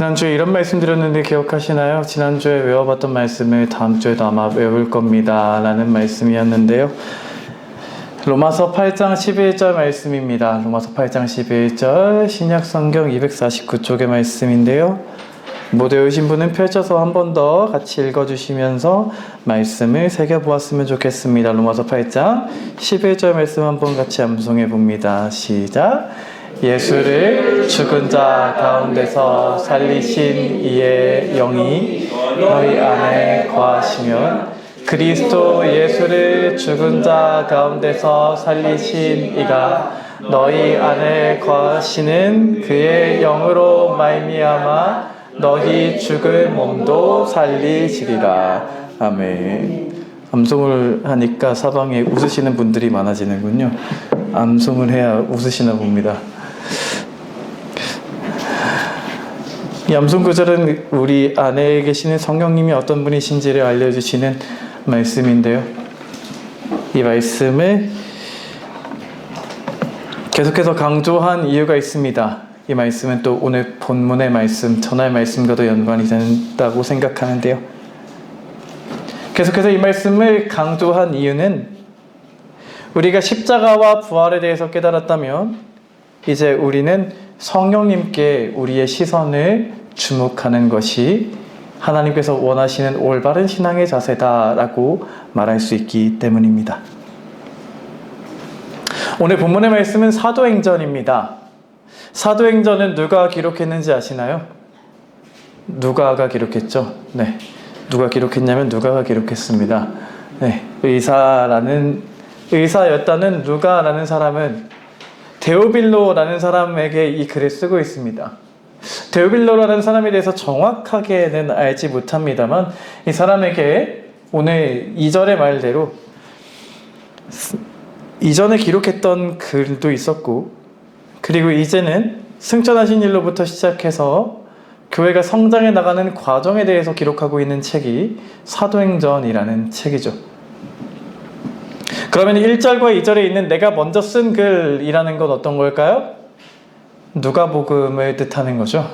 지난주에 이런 말씀 드렸는데 기억하시나요? 지난주에 외워봤던 말씀을 다음 주에도 아마 외울 겁니다 라는 말씀이었는데요. 로마서 8장 11절 말씀입니다. 로마서 8장 11절 신약성경 249쪽의 말씀인데요. 못 외우신 분은 펼쳐서 한 번 더 같이 읽어주시면서 말씀을 새겨보았으면 좋겠습니다. 로마서 8장 11절 말씀 한번 같이 암송해 봅니다. 시작. 예수를 죽은 자 가운데서 살리신 이의 영이 너희 안에 거하시면 그리스도 예수를 죽은 자 가운데서 살리신 이가 너희 안에 거하시는 그의 영으로 말미암아 너희 죽은 몸도 살리시리라. 아멘. 암송을 하니까 사방에 웃으시는 분들이 많아지는군요. 암송을 해야 웃으시나 봅니다. 이 암송 구절은 우리 안에 계시는 성령님이 어떤 분이신지를 알려주시는 말씀인데요. 이 말씀을 계속해서 강조한 이유가 있습니다. 이 말씀은 또 오늘 본문의 말씀, 전할 말씀과도 연관이 된다고 생각하는데요. 계속해서 이 말씀을 강조한 이유는 우리가 십자가와 부활에 대해서 깨달았다면 이제 우리는 성령님께 우리의 시선을 주목하는 것이 하나님께서 원하시는 올바른 신앙의 자세다라고 말할 수 있기 때문입니다. 오늘 본문의 말씀은 사도행전입니다. 사도행전은 누가 기록했는지 아시나요? 누가가 기록했죠? 네. 누가 기록했냐면 누가가 기록했습니다. 네. 의사였다는 누가라는 사람은 데오빌로라는 사람에게 이 글을 쓰고 있습니다. 데오빌로라는 사람에 대해서 정확하게는 알지 못합니다만 이 사람에게 오늘 2절의 말대로 이전에 기록했던 글도 있었고 그리고 이제는 승천하신 일로부터 시작해서 교회가 성장해 나가는 과정에 대해서 기록하고 있는 책이 사도행전이라는 책이죠. 그러면 1절과 2절에 있는 내가 먼저 쓴 글이라는 건 어떤 걸까요? 누가복음을 뜻하는 거죠.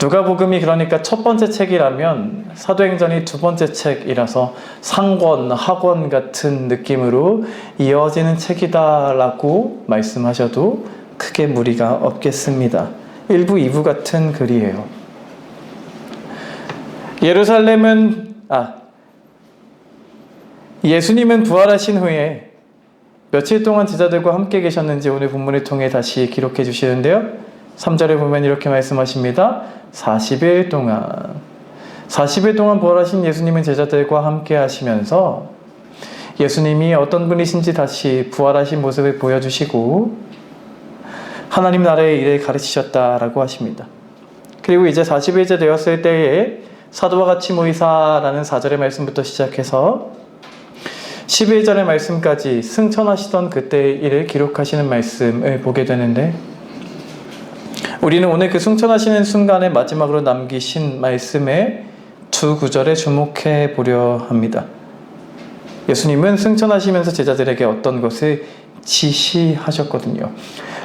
누가복음이 그러니까 첫 번째 책이라면 사도행전이 두 번째 책이라서 상권, 학원 같은 느낌으로 이어지는 책이다라고 말씀하셔도 크게 무리가 없겠습니다. 1부, 2부 같은 글이에요. 예수님은 부활하신 후에 며칠 동안 제자들과 함께 계셨는지 오늘 본문을 통해 다시 기록해 주시는데요. 3절에 보면 이렇게 말씀하십니다. 40일 동안 부활하신 예수님은 제자들과 함께 하시면서 예수님이 어떤 분이신지 다시 부활하신 모습을 보여주시고 하나님 나라의 일을 가르치셨다라고 하십니다. 그리고 이제 40일째 되었을 때에 사도와 같이 모이사라는 4절의 말씀부터 시작해서 11절의 말씀까지 승천하시던 그때의 일을 기록하시는 말씀을 보게 되는데 우리는 오늘 그 승천하시는 순간에 마지막으로 남기신 말씀의 두 구절에 주목해 보려 합니다. 예수님은 승천하시면서 제자들에게 어떤 것을 지시하셨거든요.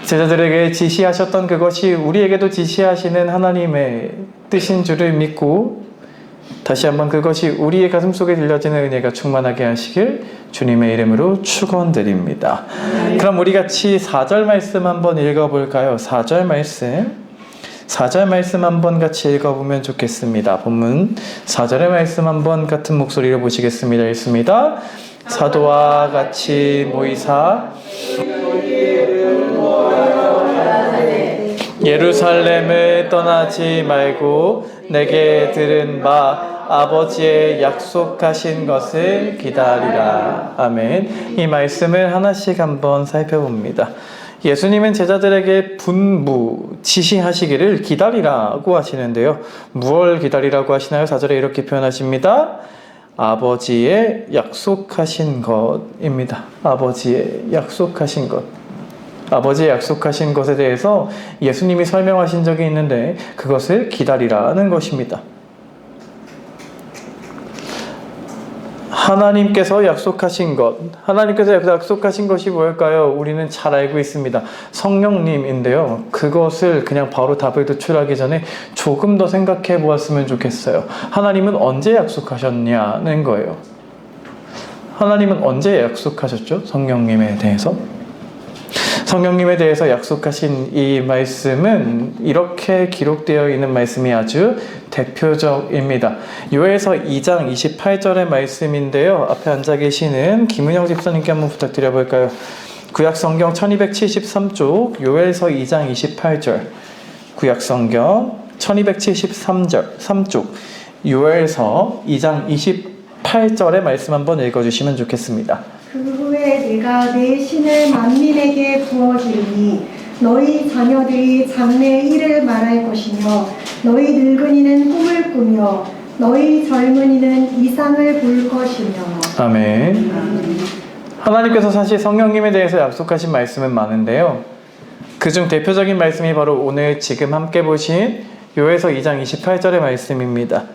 제자들에게 지시하셨던 그것이 우리에게도 지시하시는 하나님의 뜻인 줄을 믿고 다시 한번 그것이 우리의 가슴 속에 들려지는 은혜가 충만하게 하시길 주님의 이름으로 축원드립니다. 그럼 우리 같이 4절 말씀 한번 읽어볼까요? 4절 말씀 한번 같이 읽어보면 좋겠습니다. 본문 4절의 말씀 한번 같은 목소리로 보시겠습니다. 읽습니다. 사도와 같이 모이사 예루살렘을 떠나지 말고 내게 들은 바 아버지의 약속하신 것을 기다리라. 아멘. 이 말씀을 하나씩 한번 살펴봅니다. 예수님은 제자들에게 지시하시기를 기다리라고 하시는데요. 무엇을 기다리라고 하시나요? 4절에 이렇게 표현하십니다. 아버지의 약속하신 것입니다. 아버지의 약속하신 것. 아버지의 약속하신 것에 대해서 예수님이 설명하신 적이 있는데 그것을 기다리라는 것입니다. 하나님께서 약속하신 것, 하나님께서 약속하신 것이 뭘까요? 우리는 잘 알고 있습니다. 성령님인데요. 그것을 그냥 바로 답을 도출하기 전에 조금 더 생각해 보았으면 좋겠어요. 하나님은 언제 약속하셨냐는 거예요. 하나님은 언제 약속하셨죠? 성령님에 대해서? 성령님에 대해서 약속하신 이 말씀은 이렇게 기록되어 있는 말씀이 아주 대표적입니다. 요에서 2장 28절의 말씀인데요. 앞에 앉아 계시는 김은영 집사님께 한번 부탁드려 볼까요? 구약성경 1273쪽 요엘서 2장 28절, 구약성경 1273쪽 요엘서 2장 28절의 말씀 한번 읽어주시면 좋겠습니다. 그 후에 내가 내 신을 만민에게 부어주리니 너희 자녀들이 장래의 일을 말할 것이며 너희 늙은이는 꿈을 꾸며 너희 젊은이는 이상을 볼 것이며. 아멘. 하나님께서 사실 성령님에 대해서 약속하신 말씀은 많은데요. 그중 대표적인 말씀이 바로 오늘 지금 함께 보신 요에서 2장 28절의 말씀입니다.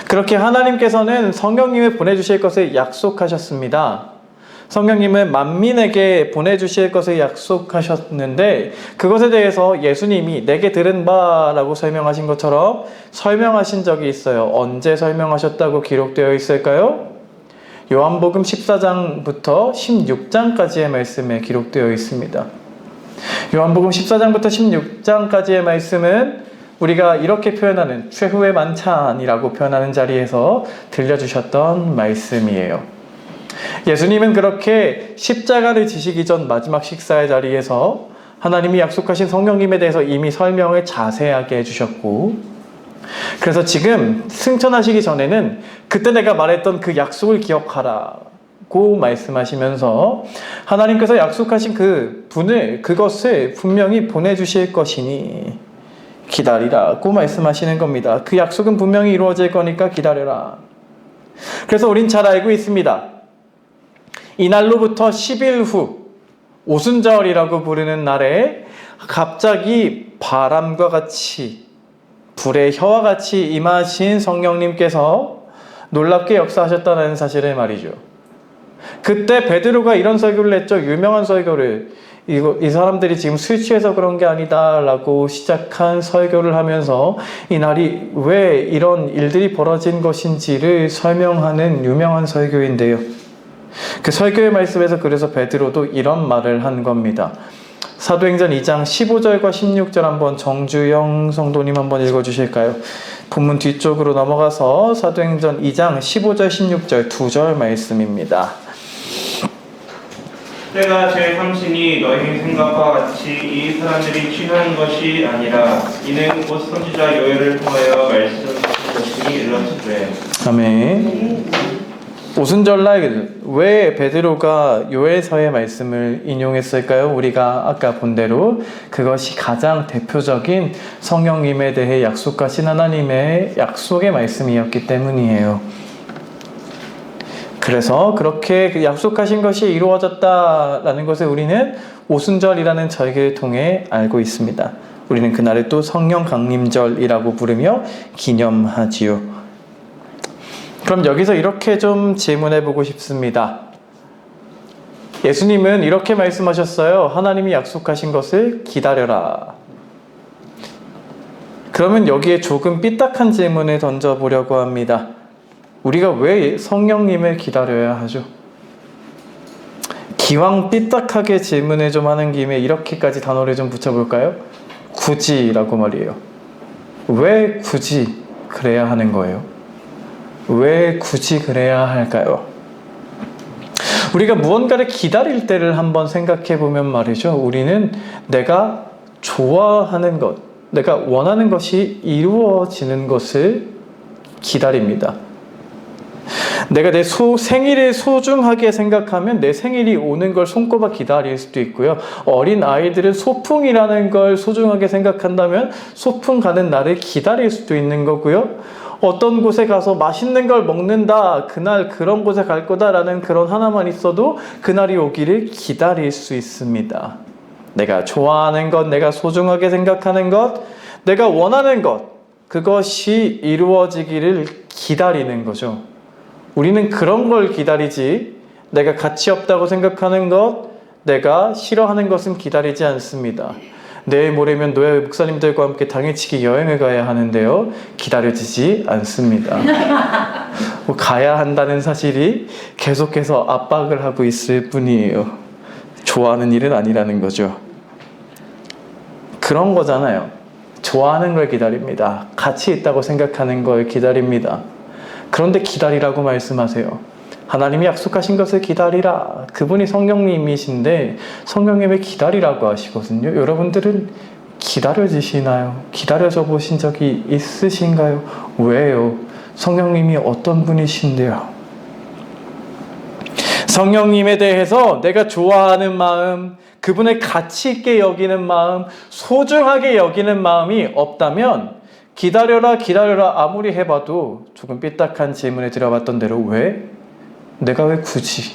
그렇게 하나님께서는 성령님을 보내주실 것을 약속하셨습니다. 성령님을 만민에게 보내주실 것을 약속하셨는데 그것에 대해서 예수님이 내게 들은 바라고 설명하신 것처럼 설명하신 적이 있어요. 언제 설명하셨다고 기록되어 있을까요? 요한복음 14장부터 16장까지의 말씀에 기록되어 있습니다. 요한복음 14장부터 16장까지의 말씀은 우리가 이렇게 표현하는 최후의 만찬이라고 표현하는 자리에서 들려주셨던 말씀이에요. 예수님은 그렇게 십자가를 지시기 전 마지막 식사의 자리에서 하나님이 약속하신 성령님에 대해서 이미 설명을 자세하게 해주셨고, 그래서 지금 승천하시기 전에는 그때 내가 말했던 그 약속을 기억하라고 말씀하시면서 하나님께서 약속하신 그것을 분명히 보내주실 것이니 기다리라고 말씀하시는 겁니다. 그 약속은 분명히 이루어질 거니까 기다려라. 그래서 우린 잘 알고 있습니다. 이날로부터 10일 후 오순절이라고 부르는 날에 갑자기 바람과 같이 불의 혀와 같이 임하신 성령님께서 놀랍게 역사하셨다는 사실을 말이죠. 그때 베드로가 이런 설교를 했죠. 유명한 설교를. 이 사람들이 지금 술 취해서 그런 게 아니다 라고 시작한 설교를 하면서 이날이 왜 이런 일들이 벌어진 것인지를 설명하는 유명한 설교인데요. 그 설교의 말씀에서 그래서 베드로도 이런 말을 한 겁니다. 사도행전 2장 15절과 16절 한번 정주영 성도님 한번 읽어주실까요? 본문 뒤쪽으로 넘어가서 사도행전 2장 15절 16절 두 절 말씀입니다. 때가 제3신이 너희 생각과 같이 이 사람들이 취하는 것이 아니라 이는 곧 선지자 요엘을 통하여 말씀하신 것이 일러지되. 아멘. 오순절날 왜 베드로가 요엘서의 말씀을 인용했을까요? 우리가 아까 본 대로 그것이 가장 대표적인 성령님에 대해 약속하신 하나님의 약속의 말씀이었기 때문이에요. 그래서 그렇게 약속하신 것이 이루어졌다라는 것을 우리는 오순절이라는 절기를 통해 알고 있습니다. 우리는 그날을 또 성령 강림절이라고 부르며 기념하지요. 그럼 여기서 이렇게 좀 질문해 보고 싶습니다. 예수님은 이렇게 말씀하셨어요. 하나님이 약속하신 것을 기다려라. 그러면 여기에 조금 삐딱한 질문을 던져보려고 합니다. 우리가 왜 성령님을 기다려야 하죠? 기왕 삐딱하게 질문을 좀 하는 김에 이렇게까지 단어를 좀 붙여볼까요? 굳이라고 말이에요. 왜 굳이 그래야 하는 거예요? 왜 굳이 그래야 할까요? 우리가 무언가를 기다릴 때를 한번 생각해 보면 말이죠. 우리는 내가 좋아하는 것, 내가 원하는 것이 이루어지는 것을 기다립니다. 내가 내 생일을 소중하게 생각하면 내 생일이 오는 걸 손꼽아 기다릴 수도 있고요. 어린 아이들은 소풍이라는 걸 소중하게 생각한다면 소풍 가는 날을 기다릴 수도 있는 거고요. 어떤 곳에 가서 맛있는 걸 먹는다, 그날 그런 곳에 갈 거다라는 그런 하나만 있어도 그날이 오기를 기다릴 수 있습니다. 내가 좋아하는 것, 내가 소중하게 생각하는 것, 내가 원하는 것, 그것이 이루어지기를 기다리는 거죠. 우리는 그런 걸 기다리지 내가 가치 없다고 생각하는 것, 내가 싫어하는 것은 기다리지 않습니다. 내일 모레면 노예 목사님들과 함께 당일치기 여행을 가야 하는데요. 기다려지지 않습니다. 가야 한다는 사실이 계속해서 압박을 하고 있을 뿐이에요. 좋아하는 일은 아니라는 거죠. 그런 거잖아요. 좋아하는 걸 기다립니다. 가치 있다고 생각하는 걸 기다립니다. 그런데 기다리라고 말씀하세요. 하나님이 약속하신 것을 기다리라. 그분이 성령님이신데 성령님을 기다리라고 하시거든요. 여러분들은 기다려지시나요? 기다려져 보신 적이 있으신가요? 왜요? 성령님이 어떤 분이신데요? 성령님에 대해서 내가 좋아하는 마음, 그분을 가치 있게 여기는 마음, 소중하게 여기는 마음이 없다면 기다려라 기다려라 아무리 해봐도 조금 삐딱한 질문에 들어봤던 대로 왜? 내가 왜 굳이?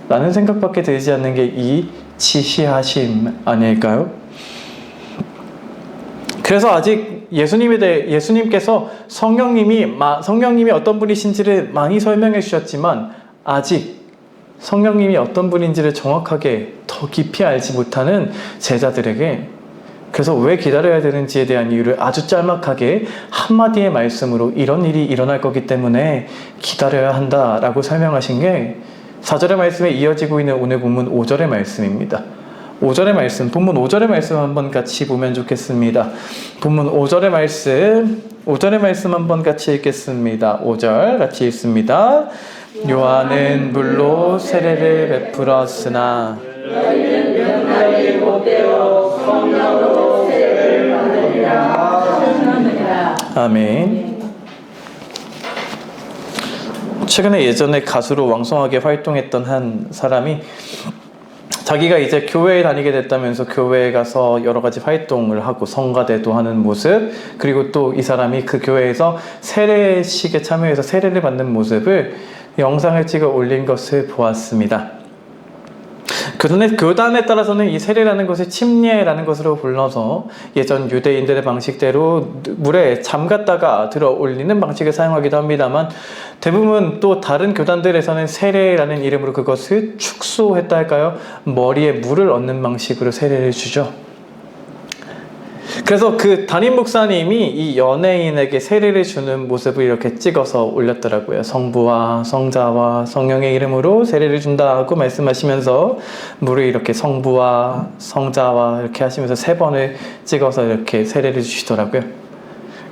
라는 생각밖에 들지 않는 게 이 지시하심 아닐까요? 그래서 아직 예수님께서 성령님이 어떤 분이신지를 많이 설명해 주셨지만 아직 성령님이 어떤 분인지를 정확하게 더 깊이 알지 못하는 제자들에게 그래서 왜 기다려야 되는지에 대한 이유를 아주 짤막하게 한마디의 말씀으로 이런 일이 일어날 거기 때문에 기다려야 한다라고 설명하신 게 4절의 말씀에 이어지고 있는 오늘 본문 5절의 말씀입니다. 5절의 말씀, 본문 5절의 말씀 한번 같이 보면 좋겠습니다. 본문 5절의 말씀 한번 같이 읽겠습니다. 5절 같이 읽습니다. 요한은 물로 세례를 베풀었으나 너희는 몇 날이 못되어 성령으로 세례를 받으리라. 아멘. 최근에 예전에 가수로 왕성하게 활동했던 한 사람이 자기가 이제 교회에 다니게 됐다면서 교회에 가서 여러 가지 활동을 하고 성가대도 하는 모습, 그리고 또 이 사람이 그 교회에서 세례식에 참여해서 세례를 받는 모습을 영상을 찍어 올린 것을 보았습니다. 교단에 따라서는 이 세례라는 것을 침례라는 것으로 불러서 예전 유대인들의 방식대로 물에 잠갔다가 들어 올리는 방식을 사용하기도 합니다만 대부분 또 다른 교단들에서는 세례라는 이름으로 그것을 축소했다 할까요? 머리에 물을 얹는 방식으로 세례를 주죠. 그래서 그 담임 목사님이 이 연예인에게 세례를 주는 모습을 이렇게 찍어서 올렸더라고요. 성부와 성자와 성령의 이름으로 세례를 준다고 말씀하시면서 물을 이렇게 성부와 성자와 이렇게 하시면서 3번을 찍어서 이렇게 세례를 주시더라고요.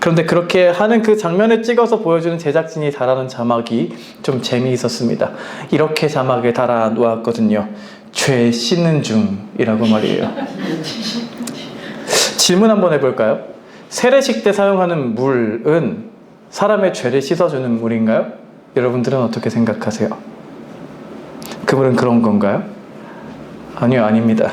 그런데 그렇게 하는 그 장면을 찍어서 보여주는 제작진이 달아놓은 자막이 좀 재미있었습니다. 이렇게 자막을 달아놓았거든요. 죄 씻는 중이라고 말이에요. 질문 한번 해볼까요? 세례식 때 사용하는 물은 사람의 죄를 씻어주는 물인가요? 여러분들은 어떻게 생각하세요? 그 물은 그런 건가요? 아니요, 아닙니다.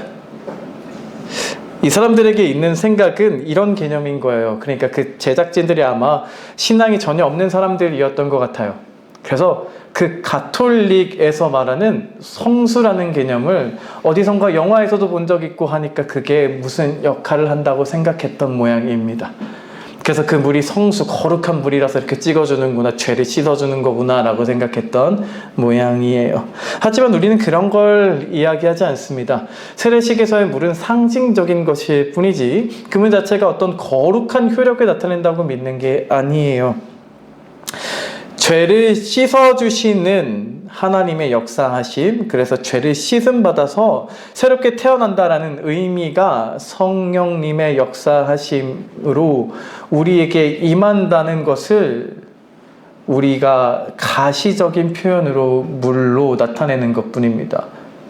이 사람들에게 있는 생각은 이런 개념인 거예요. 그러니까 그 제작진들이 아마 신앙이 전혀 없는 사람들이었던 것 같아요. 그래서 그 가톨릭에서 말하는 성수라는 개념을 어디선가 영화에서도 본 적 있고 하니까 그게 무슨 역할을 한다고 생각했던 모양입니다. 그래서 그 물이 성수, 거룩한 물이라서 이렇게 찍어주는구나, 죄를 씻어주는 거구나 라고 생각했던 모양이에요. 하지만 우리는 그런 걸 이야기하지 않습니다. 세례식에서의 물은 상징적인 것일 뿐이지 그 물 자체가 어떤 거룩한 효력을 나타낸다고 믿는 게 아니에요. 죄를 씻어주시는 하나님의 역사하심, 그래서 죄를 씻음받아서 새롭게 태어난다라는 의미가 성령님의 역사하심으로 우리에게 임한다는 것을 우리가 가시적인 표현으로 물로 나타내는 것뿐입니다.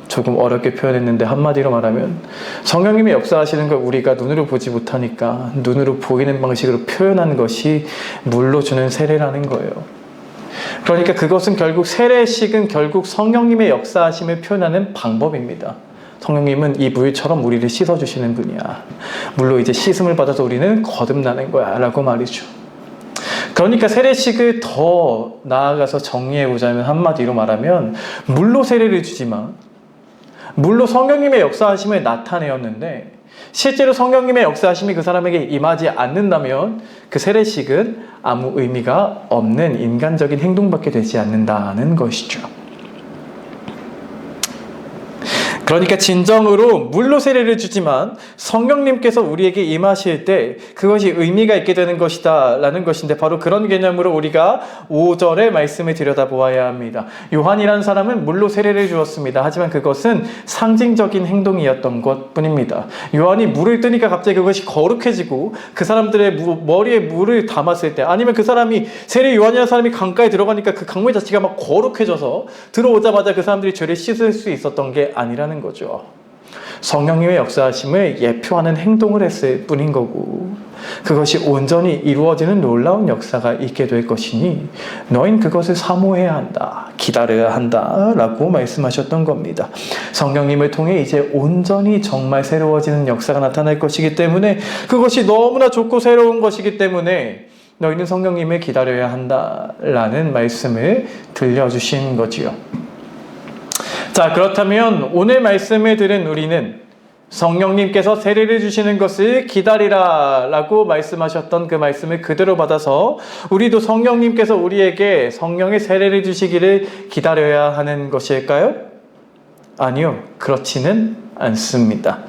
조금 어렵게 표현했는데 한마디로 말하면 성령님의 역사하시는 걸 우리가 눈으로 보지 못하니까 눈으로 보이는 방식으로 표현한 것이 물로 주는 세례라는 거예요. 그러니까 그것은 결국 세례식은 결국 성령님의 역사하심을 표현하는 방법입니다. 성령님은 이 물처럼 우리를 씻어주시는 분이야. 물로 이제 씻음을 받아서 우리는 거듭나는 거야 라고 말이죠. 그러니까 세례식을 더 나아가서 정리해보자면 한마디로 말하면 물로 세례를 주지만 물로 성령님의 역사하심을 나타내었는데 실제로 성령님의 역사하심이 그 사람에게 임하지 않는다면 그 세례식은 아무 의미가 없는 인간적인 행동밖에 되지 않는다는 것이죠. 그러니까 진정으로 물로 세례를 주지만 성령님께서 우리에게 임하실 때 그것이 의미가 있게 되는 것이다 라는 것인데, 바로 그런 개념으로 우리가 5절의 말씀을 들여다보아야 합니다. 요한이라는 사람은 물로 세례를 주었습니다. 하지만 그것은 상징적인 행동이었던 것뿐입니다. 요한이 물을 뜨니까 갑자기 그것이 거룩해지고 그 사람들의 머리에 물을 담았을 때, 아니면 그 사람이 세례 요한이라는 사람이 강가에 들어가니까 그 강물 자체가 막 거룩해져서 들어오자마자 그 사람들이 죄를 씻을 수 있었던 게 아니라는 거죠. 성령님의 역사하심을 예표하는 행동을 했을 뿐인 거고, 그것이 온전히 이루어지는 놀라운 역사가 있게 될 것이니 너희는 그것을 사모해야 한다, 기다려야 한다 라고 말씀하셨던 겁니다. 성령님을 통해 이제 온전히 정말 새로워지는 역사가 나타날 것이기 때문에, 그것이 너무나 좋고 새로운 것이기 때문에 너희는 성령님을 기다려야 한다라는 말씀을 들려주신 거지요. 자, 그렇다면 오늘 말씀을 들은 우리는 성령님께서 세례를 주시는 것을 기다리라 라고 말씀하셨던 그 말씀을 그대로 받아서 우리도 성령님께서 우리에게 성령의 세례를 주시기를 기다려야 하는 것일까요? 아니요, 그렇지는 않습니다.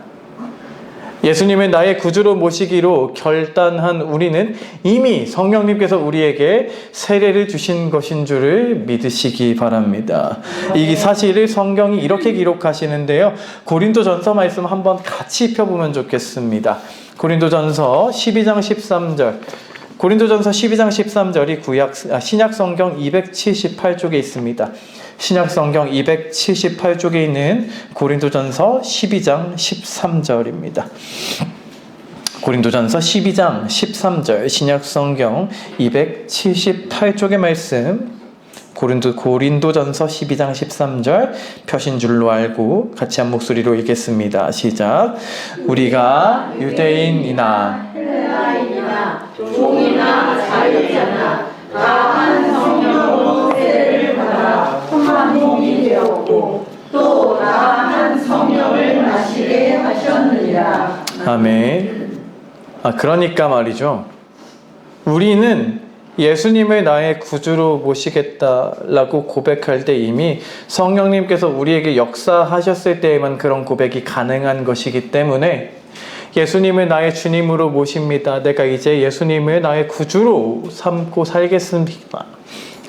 예수님을 나의 구주로 모시기로 결단한 우리는 이미 성령님께서 우리에게 세례를 주신 것인 줄을 믿으시기 바랍니다. 이 사실을 성경이 이렇게 기록하시는데요. 고린도전서 말씀 한번 같이 펴보면 좋겠습니다. 고린도전서 12장 13절. 고린도전서 12장 13절이 신약 성경 278쪽에 있습니다. 신약 성경 278쪽에 있는 고린도전서 12장 13절입니다. 고린도전서 12장 13절, 신약 성경 278쪽의 말씀, 고린도전서 12장 13절 펴신 줄로 알고 같이 한 목소리로 읽겠습니다. 시작. 우리가 유대인이나 헬라인이나 종이나 자유자나 다 한 성령으로 세례를 받아 한 몸이 되었고 또 다 한 성령을 마시게 하셨느니라. 아멘. 그러니까 말이죠. 우리는 예수님을 나의 구주로 모시겠다라고 고백할 때 이미 성령님께서 우리에게 역사하셨을 때에만 그런 고백이 가능한 것이기 때문에, 예수님을 나의 주님으로 모십니다, 내가 이제 예수님을 나의 구주로 삼고 살겠습니다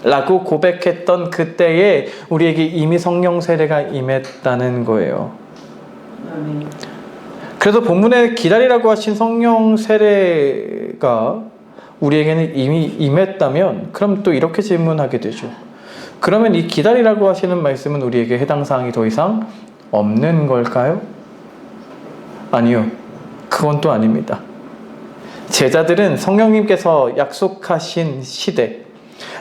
라고 고백했던 그때에 우리에게 이미 성령 세례가 임했다는 거예요. 그래서 본문에 기다리라고 하신 성령 세례가 우리에게는 이미 임했다면, 그럼 또 이렇게 질문하게 되죠. 그러면 이 기다리라고 하시는 말씀은 우리에게 해당 사항이 더 이상 없는 걸까요? 아니요, 그건 또 아닙니다. 제자들은 성령님께서 약속하신 시대,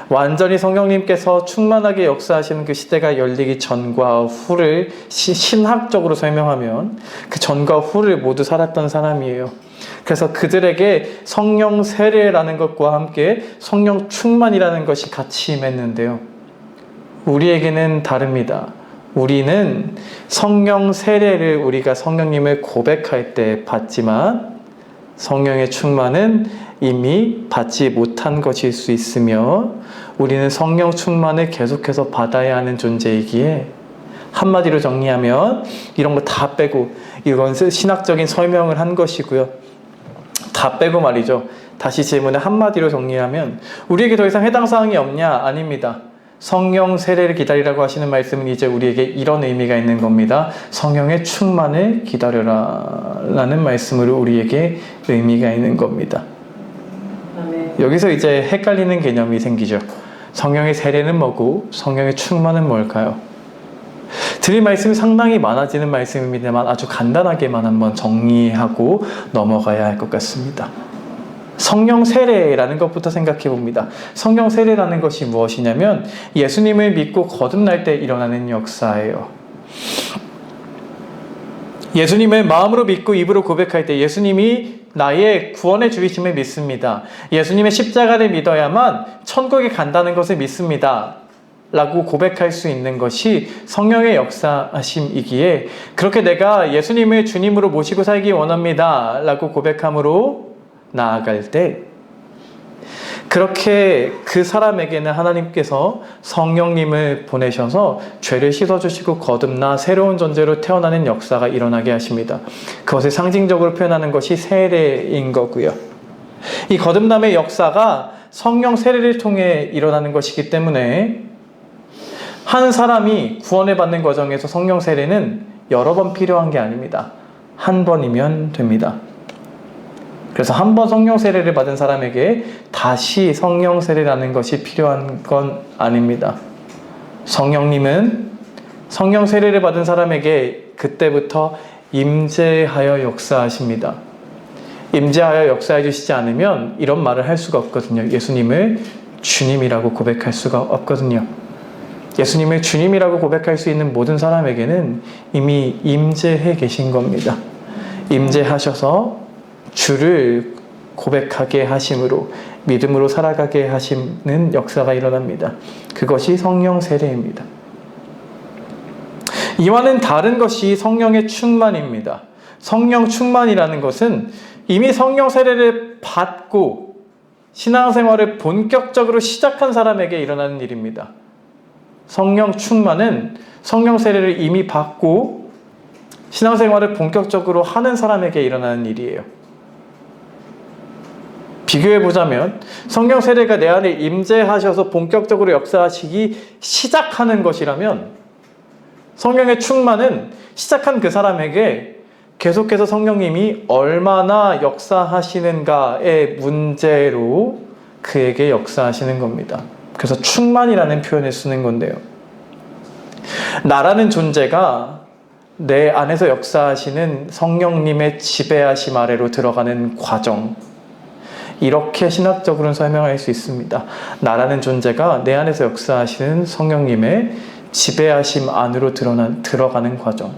완전히 성령님께서 충만하게 역사하시는 그 시대가 열리기 전과 후를 신학적으로 설명하면 그 전과 후를 모두 살았던 사람이에요. 그래서 그들에게 성령 세례라는 것과 함께 성령 충만이라는 것이 같이 임했는데요. 우리에게는 다릅니다. 우리는 성령 세례를 우리가 성령님을 고백할 때 받지만 성령의 충만은 이미 받지 못한 것일 수 있으며, 우리는 성령 충만을 계속해서 받아야 하는 존재이기에, 한마디로 정리하면 이런 거 다 빼고, 이건 신학적인 설명을 한 것이고요, 다 빼고 말이죠. 다시 질문을 한마디로 정리하면 우리에게 더 이상 해당 사항이 없냐? 아닙니다. 성령 세례를 기다리라고 하시는 말씀은 이제 우리에게 이런 의미가 있는 겁니다. 성령의 충만을 기다려라 라는 말씀으로 우리에게 의미가 있는 겁니다. 여기서 이제 헷갈리는 개념이 생기죠. 성령의 세례는 뭐고 성령의 충만은 뭘까요? 드릴 말씀이 상당히 많아지는 말씀입니다만 아주 간단하게만 한번 정리하고 넘어가야 할 것 같습니다. 성령 세례라는 것부터 생각해 봅니다. 성령 세례라는 것이 무엇이냐면 예수님을 믿고 거듭날 때 일어나는 역사예요. 예수님을 마음으로 믿고 입으로 고백할 때 예수님이 나의 구원의 주이심을 믿습니다. 예수님의 십자가를 믿어야만 천국에 간다는 것을 믿습니다 라고 고백할 수 있는 것이 성령의 역사하심이기에 그렇게 내가 예수님을 주님으로 모시고 살기 원합니다 라고 고백함으로 나아갈 때 그렇게 그 사람에게는 하나님께서 성령님을 보내셔서 죄를 씻어주시고 거듭나 새로운 존재로 태어나는 역사가 일어나게 하십니다. 그것을 상징적으로 표현하는 것이 세례인 거고요. 이 거듭남의 역사가 성령 세례를 통해 일어나는 것이기 때문에 한 사람이 구원을 받는 과정에서 성령 세례는 여러 번 필요한 게 아닙니다. 한 번이면 됩니다. 그래서 한 번 성령 세례를 받은 사람에게 다시 성령 세례라는 것이 필요한 건 아닙니다. 성령님은 성령 세례를 받은 사람에게 그때부터 임재하여 역사하십니다. 임재하여 역사해 주시지 않으면 이런 말을 할 수가 없거든요. 예수님을 주님이라고 고백할 수가 없거든요. 예수님을 주님이라고 고백할 수 있는 모든 사람에게는 이미 임재해 계신 겁니다. 임재하셔서 주를 고백하게 하심으로 믿음으로 살아가게 하시는 역사가 일어납니다. 그것이 성령 세례입니다. 이와는 다른 것이 성령의 충만입니다. 성령 충만이라는 것은 이미 성령 세례를 받고 신앙생활을 본격적으로 시작한 사람에게 일어나는 일입니다. 성령 충만은 성령 세례를 이미 받고 신앙생활을 본격적으로 하는 사람에게 일어나는 일이에요. 비교해보자면 성령 세례가 내 안에 임재하셔서 본격적으로 역사하시기 시작하는 것이라면 성령의 충만은 시작한 그 사람에게 계속해서 성령님이 얼마나 역사하시는가의 문제로 그에게 역사하시는 겁니다. 그래서 충만이라는 표현을 쓰는 건데요. 나라는 존재가 내 안에서 역사하시는 성령님의 지배하심 아래로 들어가는 과정, 이렇게 신학적으로는 설명할 수 있습니다. 나라는 존재가 내 안에서 역사하시는 성령님의 지배하심 안으로 들어가는 과정.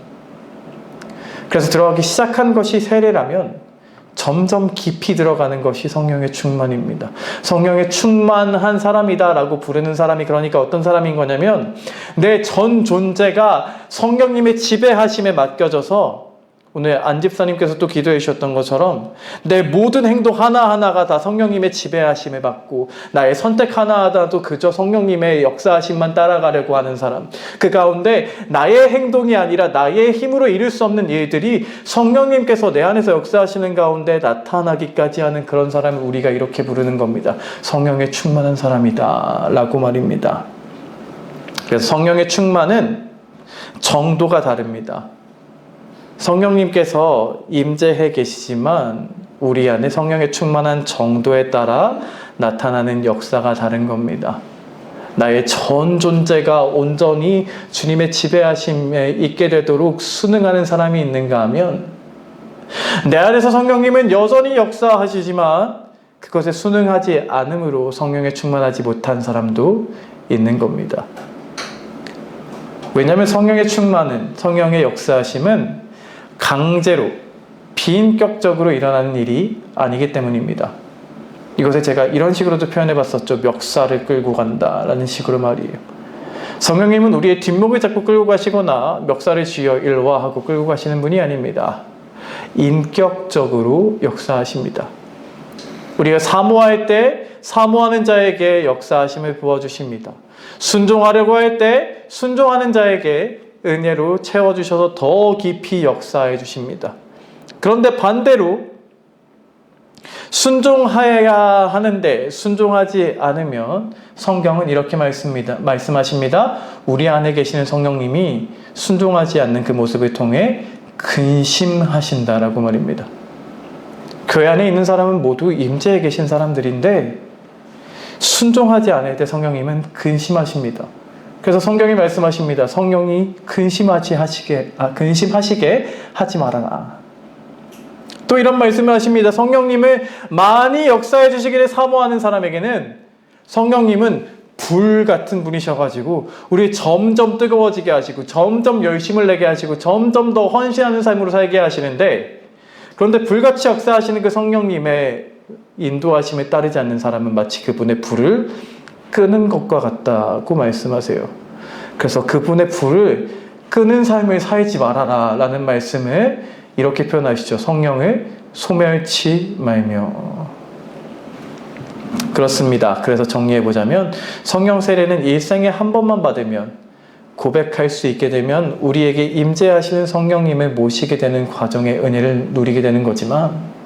그래서 들어가기 시작한 것이 세례라면 점점 깊이 들어가는 것이 성령의 충만입니다. 성령의 충만한 사람이다 라고 부르는 사람이 그러니까 어떤 사람인 거냐면 내 전 존재가 성령님의 지배하심에 맡겨져서 오늘 안 집사님께서 또 기도해 주셨던 것처럼 내 모든 행동 하나하나가 다 성령님의 지배하심에 받고 나의 선택 하나하나도 그저 성령님의 역사하심만 따라가려고 하는 사람, 그 가운데 나의 행동이 아니라 나의 힘으로 이룰 수 없는 일들이 성령님께서 내 안에서 역사하시는 가운데 나타나기까지 하는 그런 사람을 우리가 이렇게 부르는 겁니다. 성령의 충만한 사람이다 라고 말입니다. 그래서 성령의 충만은 정도가 다릅니다. 성령님께서 임재해 계시지만 우리 안에 성령의 충만한 정도에 따라 나타나는 역사가 다른 겁니다. 나의 전 존재가 온전히 주님의 지배하심에 있게 되도록 순응하는 사람이 있는가 하면 내 안에서 성령님은 여전히 역사하시지만 그것에 순응하지 않음으로 성령에 충만하지 못한 사람도 있는 겁니다. 왜냐하면 성령의 충만은, 성령의 역사하심은 강제로 비인격적으로 일어나는 일이 아니기 때문입니다. 이것을 제가 이런 식으로도 표현해 봤었죠. 멱살을 끌고 간다라는 식으로 말이에요. 성령님은 우리의 뒷목을 잡고 끌고 가시거나 멱살을 쥐어 일화하고 끌고 가시는 분이 아닙니다. 인격적으로 역사하십니다. 우리가 사모할 때 사모하는 자에게 역사하심을 부어주십니다. 순종하려고 할 때 순종하는 자에게 은혜로 채워주셔서 더 깊이 역사해 주십니다. 그런데 반대로 순종해야 하는데 순종하지 않으면 성경은 이렇게 말씀하십니다. 우리 안에 계시는 성령님이 순종하지 않는 그 모습을 통해 근심하신다라고 말입니다. 교회 안에 있는 사람은 모두 임재해 계신 사람들인데 순종하지 않을 때 성령님은 근심하십니다. 그래서 성경이 말씀하십니다. 성령이 근심하시게 하지 말아라. 또 이런 말씀을 하십니다. 성령님을 많이 역사해 주시기를 사모하는 사람에게는 성령님은 불 같은 분이셔가지고 우리 점점 뜨거워지게 하시고 점점 열심을 내게 하시고 점점 더 헌신하는 삶으로 살게 하시는데, 그런데 불같이 역사하시는 그 성령님의 인도하심에 따르지 않는 사람은 마치 그분의 불을 끄는 것과 같다고 말씀하세요. 그래서 그분의 불을 끄는 삶을 살지 말아라 라는 말씀을 이렇게 표현하시죠. 성령을 소멸치 말며. 그렇습니다. 그래서 정리해보자면 성령 세례는 일생에 한 번만 받으면, 고백할 수 있게 되면 우리에게 임재하시는 성령님을 모시게 되는 과정의 은혜를 누리게 되는 거지만,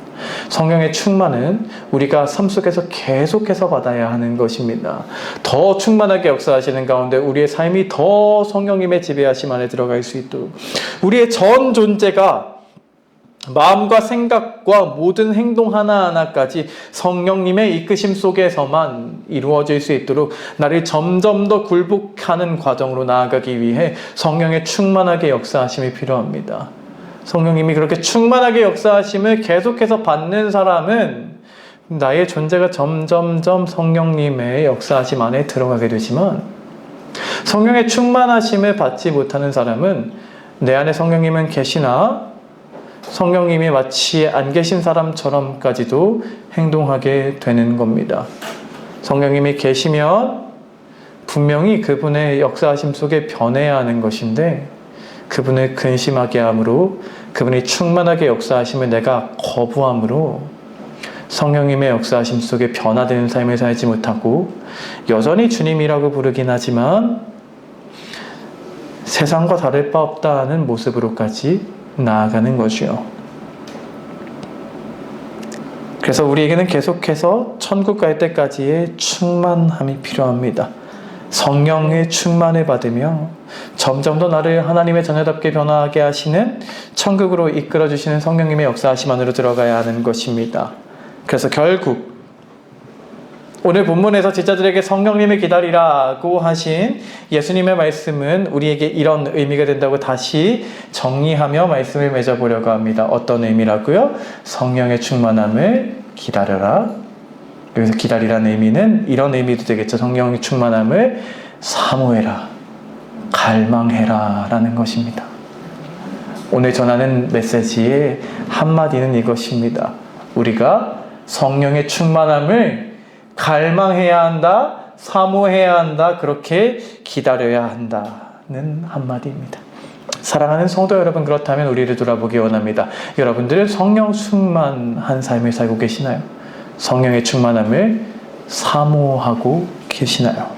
성령의 충만은 우리가 삶 속에서 계속해서 받아야 하는 것입니다. 더 충만하게 역사하시는 가운데 우리의 삶이 더 성령님의 지배하심 안에 들어갈 수 있도록, 우리의 전 존재가 마음과 생각과 모든 행동 하나하나까지 성령님의 이끄심 속에서만 이루어질 수 있도록 나를 점점 더 굴복하는 과정으로 나아가기 위해 성령의 충만하게 역사하심이 필요합니다. 성령님이 그렇게 충만하게 역사하심을 계속해서 받는 사람은 나의 존재가 점점점 성령님의 역사하심 안에 들어가게 되지만, 성령의 충만하심을 받지 못하는 사람은 내 안에 성령님은 계시나 성령님이 마치 안 계신 사람처럼까지도 행동하게 되는 겁니다. 성령님이 계시면 분명히 그분의 역사하심 속에 변해야 하는 것인데, 그분을 근심하게 함으로, 그분이 충만하게 역사하심을 내가 거부함으로 성령님의 역사하심 속에 변화되는 삶을 살지 못하고 여전히 주님이라고 부르긴 하지만 세상과 다를 바 없다는 모습으로까지 나아가는 거죠. 그래서 우리에게는 계속해서 천국 갈 때까지의 충만함이 필요합니다. 성령의 충만을 받으며 점점 더 나를 하나님의 자녀답게 변화하게 하시는, 천국으로 이끌어주시는 성령님의 역사하심 안으로 들어가야 하는 것입니다. 그래서 결국 오늘 본문에서 제자들에게 성령님을 기다리라고 하신 예수님의 말씀은 우리에게 이런 의미가 된다고 다시 정리하며 말씀을 맺어보려고 합니다. 어떤 의미라고요? 성령의 충만함을 기다려라. 여기서 기다리라는 의미는 이런 의미도 되겠죠. 성령의 충만함을 사모해라, 갈망해라 라는 것입니다. 오늘 전하는 메시지의 한마디는 이것입니다. 우리가 성령의 충만함을 갈망해야 한다, 사모해야 한다, 그렇게 기다려야 한다는 한마디입니다. 사랑하는 성도 여러분, 그렇다면 우리를 돌아보기 원합니다. 여러분들은 성령 충만한 삶을 살고 계시나요? 성령의 충만함을 사모하고 계시나요?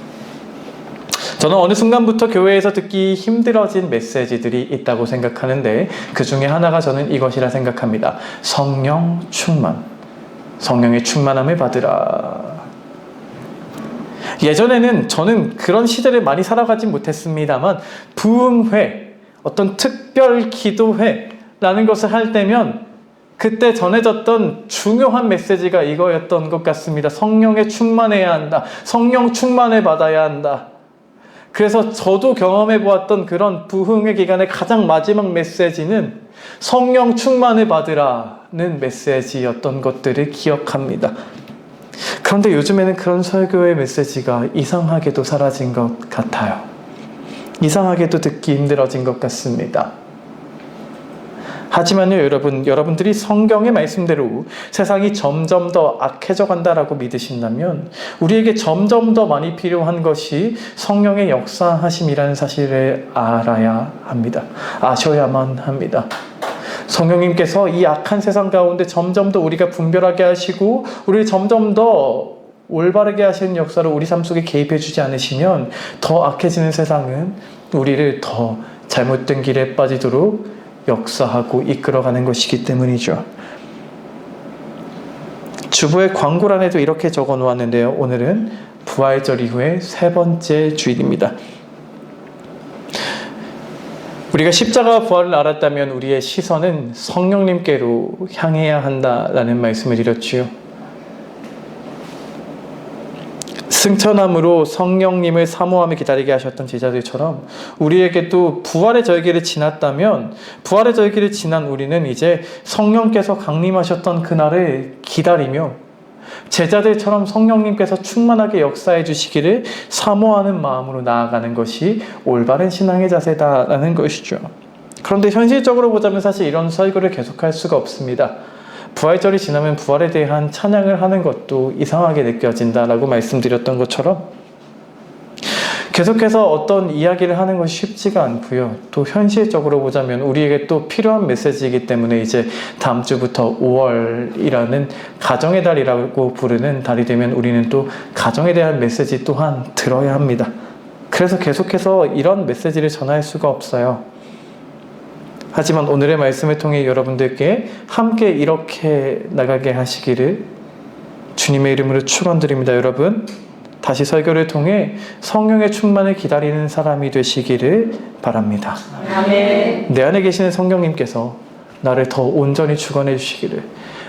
저는 어느 순간부터 교회에서 듣기 힘들어진 메시지들이 있다고 생각하는데, 그 중에 하나가 저는 이것이라 생각합니다. 성령 충만, 성령의 충만함을 받으라. 예전에는 저는 그런 시대를 많이 살아가지 못했습니다만, 부흥회, 어떤 특별 기도회라는 것을 할 때면 그때 전해졌던 중요한 메시지가 이거였던 것 같습니다. 성령에 충만해야 한다. 성령 충만을 받아야 한다. 그래서 저도 경험해 보았던 그런 부흥회 기간의 가장 마지막 메시지는 성령 충만을 받으라는 메시지였던 것들을 기억합니다. 그런데 요즘에는 그런 설교의 메시지가 이상하게도 사라진 것 같아요. 이상하게도 듣기 힘들어진 것 같습니다. 하지만요, 여러분들이 성경의 말씀대로 세상이 점점 더 악해져 간다라고 믿으신다면 우리에게 점점 더 많이 필요한 것이 성령의 역사하심이라는 사실을 알아야 합니다. 아셔야만 합니다. 성령님께서 이 악한 세상 가운데 점점 더 우리가 분별하게 하시고 우리를 점점 더 올바르게 하시는 역사로 우리 삶 속에 개입해 주지 않으시면 더 악해지는 세상은 우리를 더 잘못된 길에 빠지도록 역사하고 이끌어가는 것이기 때문이죠. 주보의 광고란에도 이렇게 적어 놓았는데요. 오늘은 부활절 이후의 세 번째 주일입니다. 우리가 십자가 부활을 알았다면 우리의 시선은 성령님께로 향해야 한다라는 말씀을 드렸지요. 승천함으로 성령님을 사모하며 기다리게 하셨던 제자들처럼 우리에게도 부활의 절기를 지났다면 부활의 절기를 지난 우리는 이제 성령께서 강림하셨던 그날을 기다리며 제자들처럼 성령님께서 충만하게 역사해 주시기를 사모하는 마음으로 나아가는 것이 올바른 신앙의 자세다라는 것이죠. 그런데 현실적으로 보자면 사실 이런 설교를 계속할 수가 없습니다. 부활절이 지나면 부활에 대한 찬양을 하는 것도 이상하게 느껴진다라고 말씀드렸던 것처럼 계속해서 어떤 이야기를 하는 것이 쉽지가 않고요. 또 현실적으로 보자면 우리에게 또 필요한 메시지이기 때문에 이제 다음 주부터 5월이라는 가정의 달이라고 부르는 달이 되면 우리는 또 가정에 대한 메시지 또한 들어야 합니다. 그래서 계속해서 이런 메시지를 전할 수가 없어요. 하지만 오늘의 말씀을 통해 여러분들께 함께 이렇게 나가게 하시기를 주님의 이름으로 축원드립니다. 여러분, 다시 설교를 통해 성령의 충만을 기다리는 사람이 되시기를 바랍니다. 아멘. 내 안에 계시는 성령님께서 나를 더 온전히 주관해 주시기를,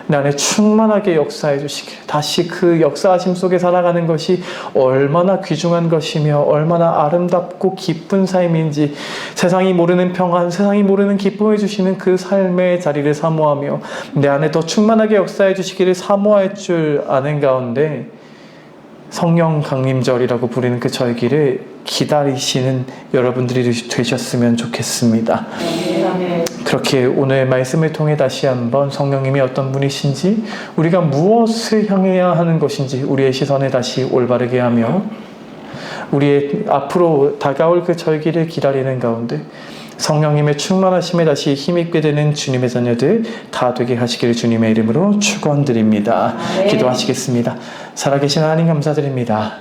내 안에 충만하게 역사해 주시기를, 다시 그 역사하심 속에 살아가는 것이 얼마나 귀중한 것이며 얼마나 아름답고 기쁜 삶인지, 세상이 모르는 평안, 세상이 모르는 기쁨을 주시는 그 삶의 자리를 사모하며 내 안에 더 충만하게 역사해 주시기를 사모할 줄 아는 가운데 성령 강림절이라고 부르는 그 절기를 기다리시는 여러분들이 되셨으면 좋겠습니다. 아멘. 그렇게 오늘 말씀을 통해 다시 한번 성령님이 어떤 분이신지, 우리가 무엇을 향해야 하는 것인지 우리의 시선을 다시 올바르게 하며 우리의 앞으로 다가올 그 절기를 기다리는 가운데 성령님의 충만하심에 다시 힘있게 되는 주님의 자녀들 다 되게 하시기를 주님의 이름으로 축원드립니다. 네. 기도하시겠습니다. 살아계신 하나님 감사드립니다.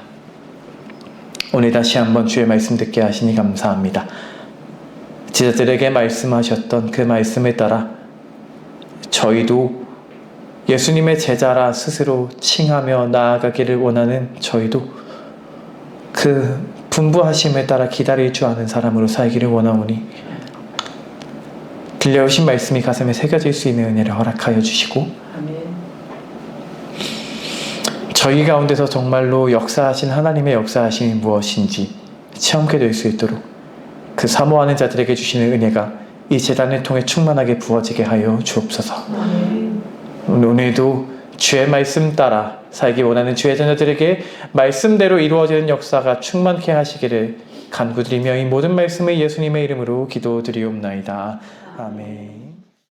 오늘 다시 한번 주의 말씀 듣게 하시니 감사합니다. 제자들에게 말씀하셨던 그 말씀에 따라 저희도 예수님의 제자라 스스로 칭하며 나아가기를 원하는 저희도 그 분부하심에 따라 기다릴 줄 아는 사람으로 살기를 원하오니 들려오신 말씀이 가슴에 새겨질 수 있는 은혜를 허락하여 주시고 아멘. 저희 가운데서 정말로 역사하신 하나님의 역사하심이 무엇인지 체험하게 될 수 있도록 그 사모하는 자들에게 주시는 은혜가 이 제단을 통해 충만하게 부어지게 하여 주옵소서. 아멘. 오늘도 주의 말씀 따라 살기 원하는 주의 자녀들에게 말씀대로 이루어지는 역사가 충만케 하시기를 간구드리며 이 모든 말씀을 예수님의 이름으로 기도드리옵나이다. 아멘.